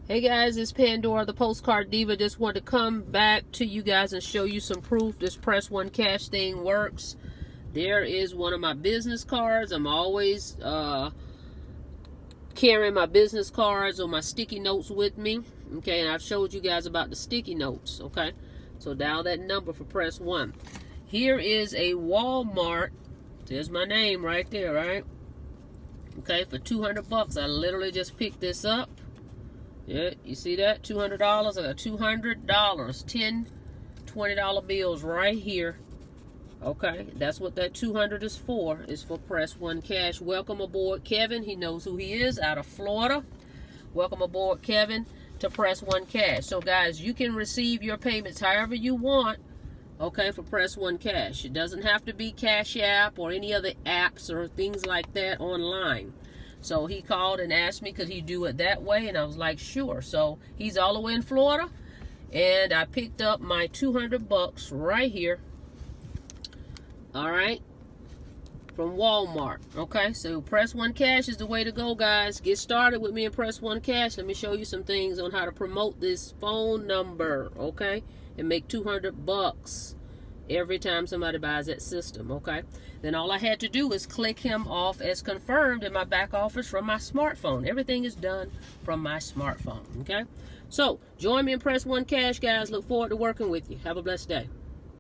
Hey guys, it's Pandora, the Postcard Diva. Just wanted to come back to you guys and show you some proof this Press One Cash thing works. There is one of my business cards. I'm always carrying my business cards or my sticky notes with me. Okay, and I've showed you guys about the sticky notes. Okay, so dial that number for Press One. Here is a Walmart. There's my name right there, right? Okay, for 200 bucks. I literally just picked this up. Yeah, you see that? $200. I got $200. 10 $20 bills right here. Okay, that's what that 200 is for. Is for Press One Cash. Welcome aboard, Kevin. He knows who he is, out of Florida. Welcome aboard, Kevin, to Press One Cash. So, guys, you can receive your payments however you want. Okay, for Press One Cash. It doesn't have to be Cash App or any other apps or things like that online. So he called and asked me could he do it that way, and I was like, sure. So he's all the way in Florida, and I picked up my 200 bucks right here. All right, from Walmart. Okay, so Press One Cash is the way to go, guys. Get started with me in Press One Cash. Let me show you some things on how to promote this phone number, okay, and make 200 bucks every time somebody buys that system. Okay, then all I had to do is click him off as confirmed in my back office from my smartphone. Everything is done from my smartphone. Okay, so join me in Press One Cash, guys. Look forward to working with you. Have a blessed day.